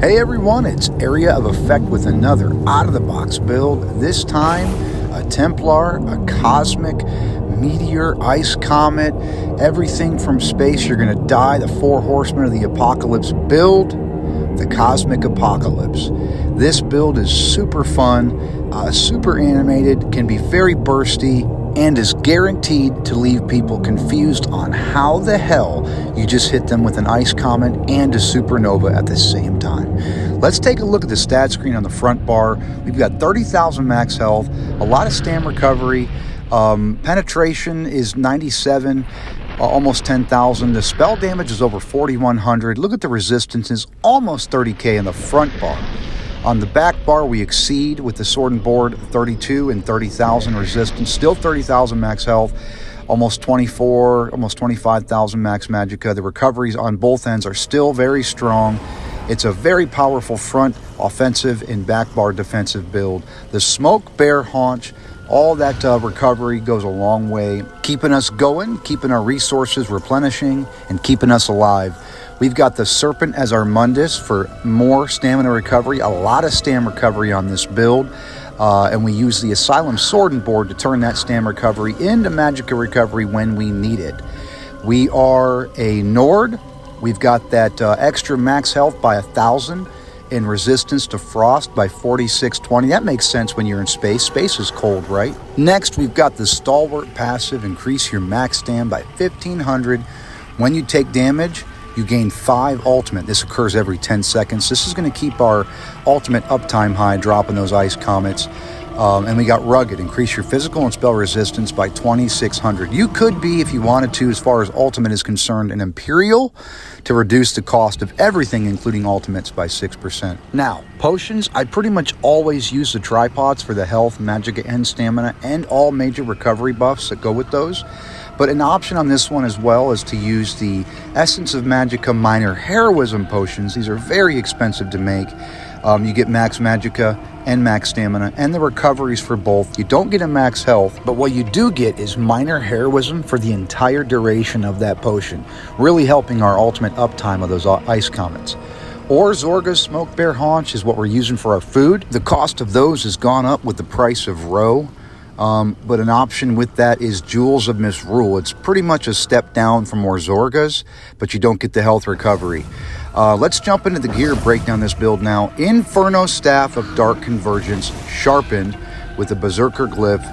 Hey everyone, it's Area of Effect with another out-of-the-box build. This time, a Templar, a Cosmic, Meteor, Ice Comet, everything from space. You're going to die. The 4 Horsemen of the Apocalypse build, the Cosmic Apocalypse. This build is super fun, super animated, can be very bursty, and is guaranteed to leave people confused on how the hell you just hit them with an ice comet and a supernova at the same time. Let's take a look at the stat screen on the front bar. We've got 30,000 max health, a lot of stam recovery, penetration is 97, almost 10,000. The spell damage is over 4,100. Look at the resistance is almost 30k in the front bar. On the back bar, we exceed with the sword and board 32 and 30,000 resistance, still 30,000 max health, almost 24, almost 25,000 max magicka. The recoveries on both ends are still very strong. It's a very powerful front offensive and back bar defensive build. The smoke bear haunch, all that recovery goes a long way, keeping us going, keeping our resources replenishing, and keeping us alive. We've got the Serpent as our Mundus for more stamina recovery, a lot of stam recovery on this build, and we use the Asylum Sword and Board to turn that stam recovery into magicka recovery when we need it. We are a Nord. We've got that extra max health by 1,000 and resistance to frost by 4620. That makes sense when you're in space. Space is cold, right? Next, we've got the Stalwart passive, increase your max stam by 1,500. When you take damage, you gain 5 ultimate. This occurs every 10 seconds. This is going to keep our ultimate uptime high, dropping those ice comets. And we got rugged. Increase your physical and spell resistance by 2,600. You could be, if you wanted to, as far as ultimate is concerned, an Imperial to reduce the cost of everything, including ultimates, by 6%. Now, potions, I pretty much always use the tripods for the health, magicka, and stamina, and all major recovery buffs that go with those. But an option on this one as well is to use the Essence of Magicka Minor Heroism potions. These are very expensive to make. You get max magicka and max stamina and the recoveries for both. You don't get a max health, but what you do get is minor heroism for the entire duration of that potion, really helping our ultimate uptime of those ice comets. Or Zorga's Smoke Bear Haunch is what we're using for our food. The cost of those has gone up with the price of roe. But an option with that is Jewels of Misrule. It's pretty much a step down from more Zorgas, but you don't get the health recovery. Let's jump into the gear, break down this build now. Inferno Staff of Dark Convergence, sharpened with a Berserker Glyph.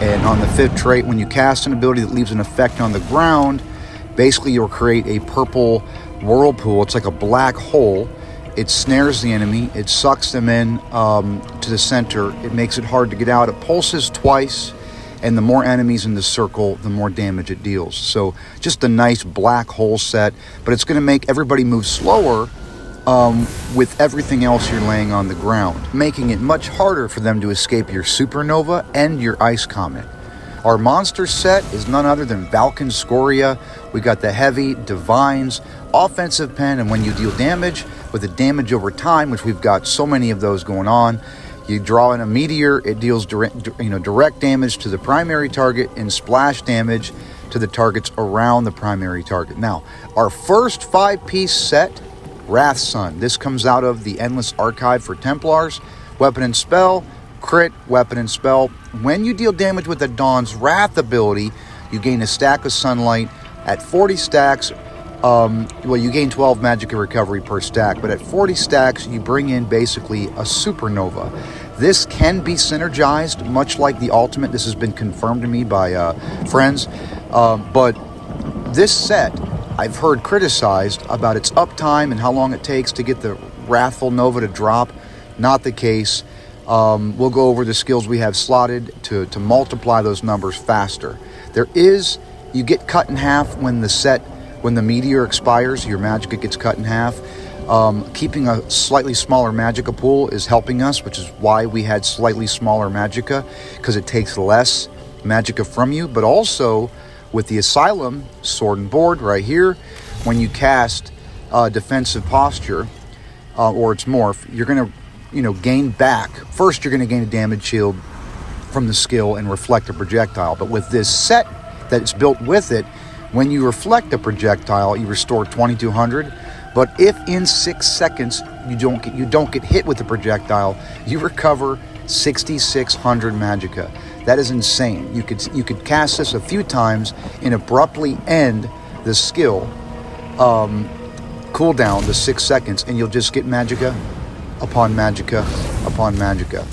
And on the 5th trait, when you cast an ability that leaves an effect on the ground, basically you'll create a purple whirlpool. It's like a black hole. It snares the enemy, it sucks them in to the center, it makes it hard to get out, it pulses twice, and the more enemies in the circle, the more damage it deals. So just a nice black hole set, but it's going to make everybody move slower with everything else you're laying on the ground, making it much harder for them to escape your supernova and your ice comet. Our monster set is none other than Valken Scoria. We got the heavy, divines, offensive pen, and when you deal damage, with the damage over time, which we've got so many of those going on, you draw in a meteor, it deals direct damage to the primary target and splash damage to the targets around the primary target. Now, our first 5-piece set, Wrath Sun. This comes out of the Endless Archive for Templars. Weapon and spell, crit, weapon and spell. When you deal damage with the Dawn's Wrath ability, you gain a stack of sunlight. At 40 stacks, you gain 12 magicka recovery per stack, but at 40 stacks, you bring in basically a supernova. This can be synergized, much like the ultimate. This has been confirmed to me by friends, but this set, I've heard criticized about its uptime and how long it takes to get the Wrathful Nova to drop. Not the case. We'll go over the skills we have slotted to multiply those numbers faster. You get cut in half when the meteor expires, your magicka gets cut in half. Keeping a slightly smaller magicka pool is helping us, which is why we had slightly smaller magicka, because it takes less magicka from you. But also, with the Asylum Sword and Board right here, when you cast Defensive Posture, or its morph, you're going to gain back. First, you're going to gain a damage shield from the skill and reflect a projectile. But with this set that's built with it, when you reflect a projectile, you restore 2,200. But if in 6 seconds you don't get hit with the projectile, you recover 6,600 magicka. That is insane. You could cast this a few times and abruptly end the skill cooldown to 6 seconds, and you'll just get magicka upon magicka upon magicka.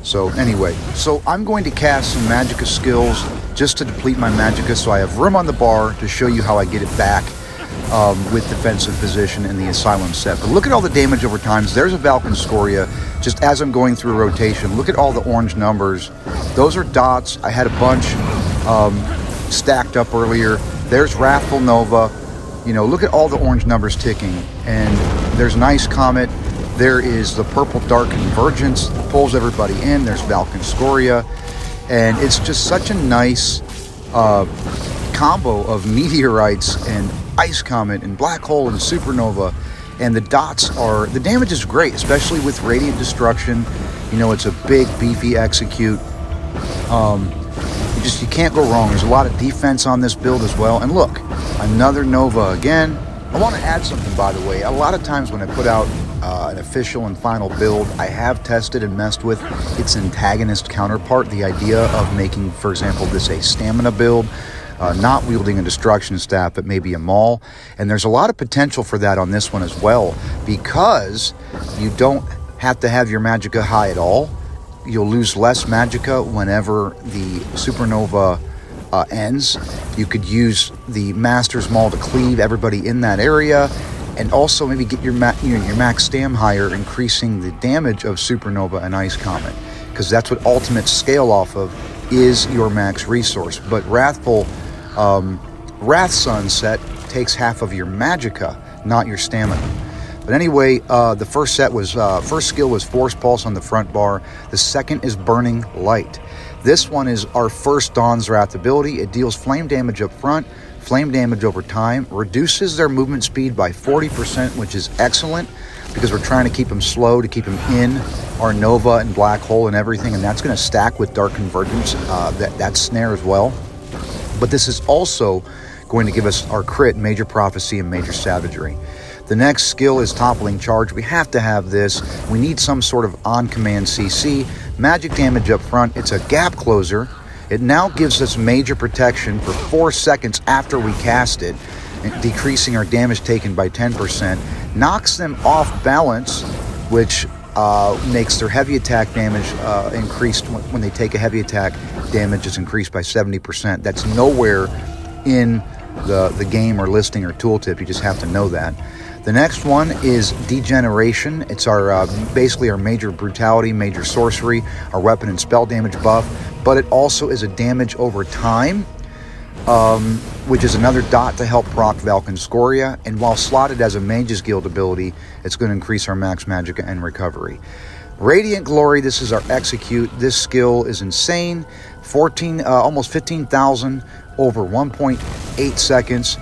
So anyway, so I'm going to cast some magicka skills just to deplete my magicka, so I have room on the bar to show you how I get it back with defensive position in the Asylum set. But look at all the damage over time. There's a Valken Scoria just as I'm going through rotation. Look at all the orange numbers. Those are dots. I had a bunch stacked up earlier. There's Wrathful Nova. You know, look at all the orange numbers ticking. And there's an Ice Comet. There is the purple Dark Convergence, pulls everybody in. There's Valken Scoria. And it's just such a nice combo of meteorites and Ice Comet and Black Hole and Supernova. And the dots are, the damage is great, especially with Radiant Destruction. You know, it's a big, beefy execute. You can't go wrong. There's a lot of defense on this build as well. And look, another Nova again. I want to add something, by the way. A lot of times when I put out an official and final build, I have tested and messed with its antagonist counterpart. The idea of making, for example, this a stamina build, not wielding a destruction staff, but maybe a maul. And there's a lot of potential for that on this one as well, because you don't have to have your magicka high at all. You'll lose less magicka whenever the Supernova ends. You could use the Master's Maul to cleave everybody in that area, and also maybe get your max stam higher, increasing the damage of Supernova and Ice Comet, because that's what ultimates scale off of, is your max resource. But Wrathful Wrath Sunset takes half of your magicka, not your stamina. But anyway, the first skill was Force Pulse on the front bar. The second is Burning Light. This one is our first Dawn's Wrath ability. It deals flame damage up front, flame damage over time, reduces their movement speed by 40%, which is excellent, because we're trying to keep them slow, to keep them in our Nova and Black Hole and everything, and that's going to stack with Dark Convergence, that snare as well. But this is also going to give us our crit, Major Prophecy, and Major Savagery. The next skill is Toppling Charge. We have to have this. We need some sort of on-command CC. Magic damage up front. It's a gap closer. It now gives us major protection for 4 seconds after we cast it, decreasing our damage taken by 10%. Knocks them off balance, which makes their heavy attack damage increased. When they take a heavy attack, damage is increased by 70%. That's nowhere in the game or listing or tooltip. You just have to know that. The next one is Degeneration. It's our basically our major brutality, major sorcery, our weapon and spell damage buff, but it also is a damage over time, which is another dot to help proc Valken Scoria. And while slotted as a Mage's Guild ability, it's going to increase our max magicka and recovery. Radiant Glory, this is our execute. This skill is insane. Almost 15,000 over 1.8 seconds.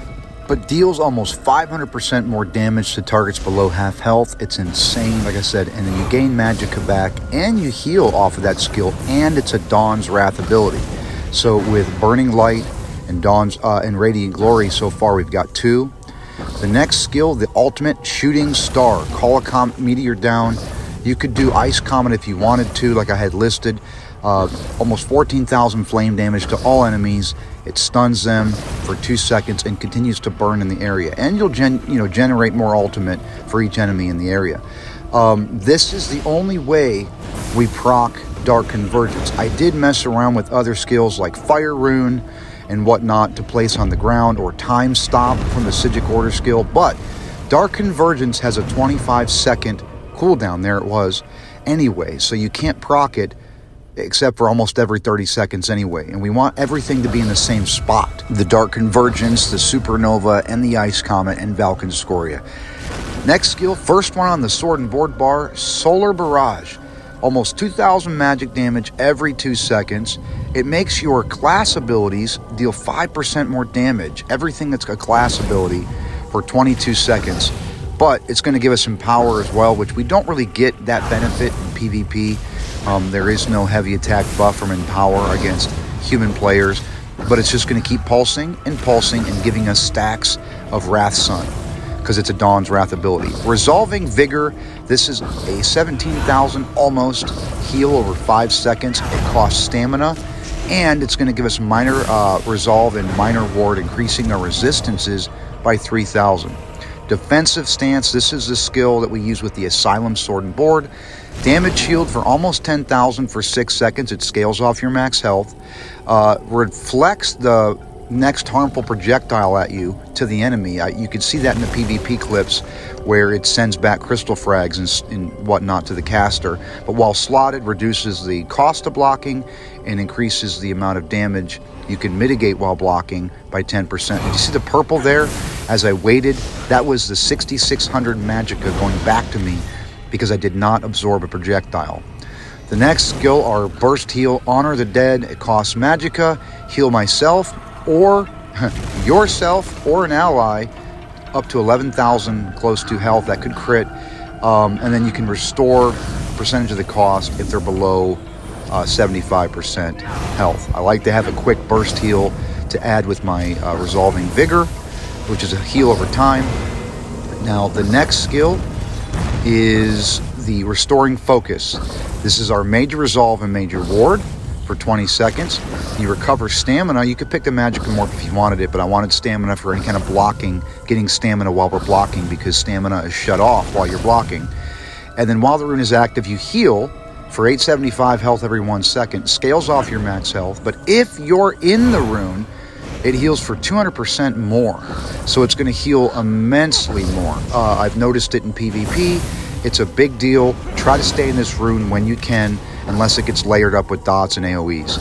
But deals almost 500% more damage to targets below half health. It's insane, like I said. And then you gain magicka back, and you heal off of that skill, and it's a Dawn's Wrath ability. So with Burning Light and Dawn's and Radiant Glory, so far we've got 2. The next skill, the ultimate Shooting Star. Call a comet meteor down. You could do Ice Comet if you wanted to, like I had listed. Almost 14,000 flame damage to all enemies. It stuns them for 2 seconds and continues to burn in the area. And you'll generate more ultimate for each enemy in the area. This is the only way we proc Dark Convergence. I did mess around with other skills like Fire Rune and whatnot to place on the ground, or Time Stop from the Psijic Order skill, but Dark Convergence has a 25-second cooldown. There it was anyway, so you can't proc it except for almost every 30 seconds anyway. And we want everything to be in the same spot. The Dark Convergence, the Supernova, and the Ice Comet, and Valken Scoria. Next skill, first one on the sword and board bar, Solar Barrage. Almost 2,000 magic damage every 2 seconds. It makes your class abilities deal 5% more damage. Everything that's a class ability for 22 seconds. But it's going to give us some power as well, which we don't really get that benefit in PvP. There is no heavy attack buff from Empower against human players, but it's just going to keep pulsing and giving us stacks of Wrath Sun. because it's a Dawn's Wrath ability. Resolving Vigor, this is a 17,000 almost heal over 5 seconds. It costs stamina, and it's going to give us minor resolve and minor ward, increasing our resistances by 3,000. Defensive Stance, this is the skill that we use with the Asylum Sword and Board. Damage shield for almost 10,000 for 6 seconds. It scales off your max health. Reflects the next harmful projectile at you to the enemy. You can see that in the PvP clips where it sends back crystal frags and whatnot to the caster. But while slotted, reduces the cost of blocking and increases the amount of damage you can mitigate while blocking by 10%. Did you see the purple there? As I waited, that was the 6,600 magicka going back to me because I did not absorb a projectile. The next skill are Burst Heal, Honor the Dead. It costs magicka. Heal myself or yourself or an ally up to 11,000 close to health. That could crit. And then you can restore percentage of the cost if they're below 75% health. I like to have a quick burst heal to add with my Resolving Vigor, which is a heal over time. Now the next skill is the Restoring Focus. This is our major resolve and major ward for 20 seconds. You recover stamina. You could pick the magic morph if you wanted it, but I wanted stamina for any kind of blocking, getting stamina while we're blocking, because stamina is shut off while you're blocking. And then while the rune is active, you heal for 875 health every 1 second. Scales off your max health, but if you're in the rune, it heals for 200% more. So it's going to heal immensely more. I've noticed it in PvP. It's a big deal. Try to stay in this rune when you can, unless it gets layered up with dots and AoEs.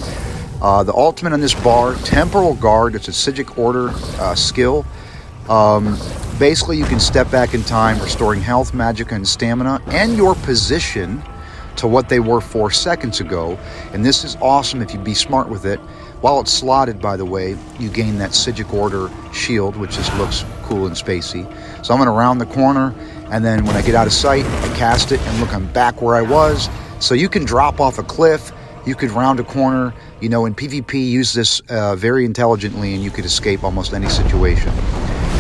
The ultimate on this bar, Temporal Guard. It's a Psijic Order skill. Basically, you can step back in time, restoring health, magicka, and stamina, and your position to what they were 4 seconds ago. And this is awesome if you be smart with it. While it's slotted, by the way, you gain that Psijic Order shield, which just looks cool and spacey. So I'm going to round the corner, and then when I get out of sight, I cast it, and look, I'm back where I was. So you can drop off a cliff, you could round a corner. You know, in PvP, use this very intelligently, and you could escape almost any situation.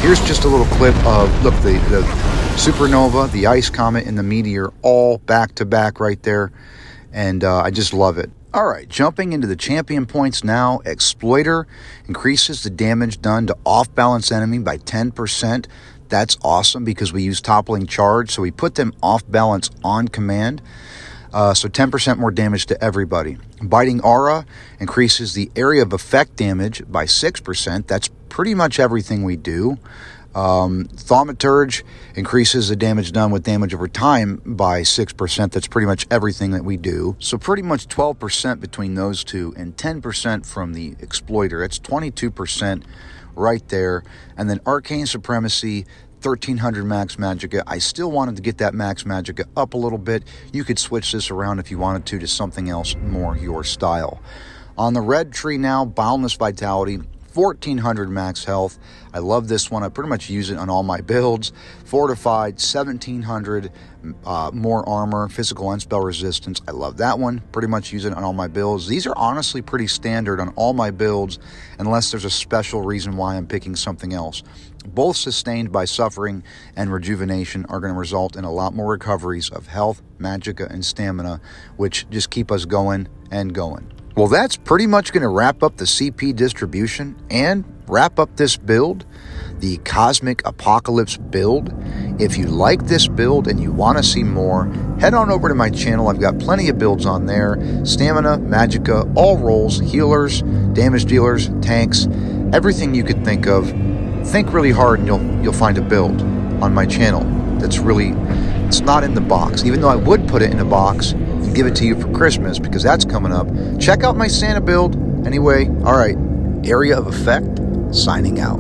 Here's just a little clip of, look, the Supernova, the Ice Comet, and the Meteor all back to back right there, and I just love it. All right, jumping into the champion points now. Exploiter increases the damage done to off-balance enemy by 10%. That's awesome because we use toppling charge, so we put them off balance on command. So 10% more damage to everybody. Biting Aura increases the area of effect damage by 6%. That's pretty much everything we do. Thaumaturge increases the damage done with damage over time by 6%. That's pretty much everything that we do. So pretty much 12% between those two and 10% from the Exploiter. That's 22% right there. And then Arcane Supremacy, 1,300 max magicka. I still wanted to get that max magicka up a little bit. You could switch this around if you wanted to something else more your style. On the red tree now, Boundless Vitality, 1,400 max health. I love this one. I pretty much use it on all my builds. Fortified, 1,700 more armor, physical and spell resistance. I love that one. Pretty much use it on all my builds. These are honestly pretty standard on all my builds, unless there's a special reason why I'm picking something else. Both Sustained by Suffering and Rejuvenation are going to result in a lot more recoveries of health, magicka, and stamina, which just keep us going and going. Well, that's pretty much going to wrap up the CP distribution and wrap up this build, the Cosmic Apocalypse build. If you like this build and you want to see more, head on over to my channel. I've got plenty of builds on there. Stamina, magicka, all roles, healers, damage dealers, tanks, everything you could think of. Think really hard and you'll find a build on my channel that's really, it's not in the box. Even though I would put it in a box and give it to you for Christmas because that's coming up. Check out my Santa build. Anyway, all right, Area of Effect, signing out.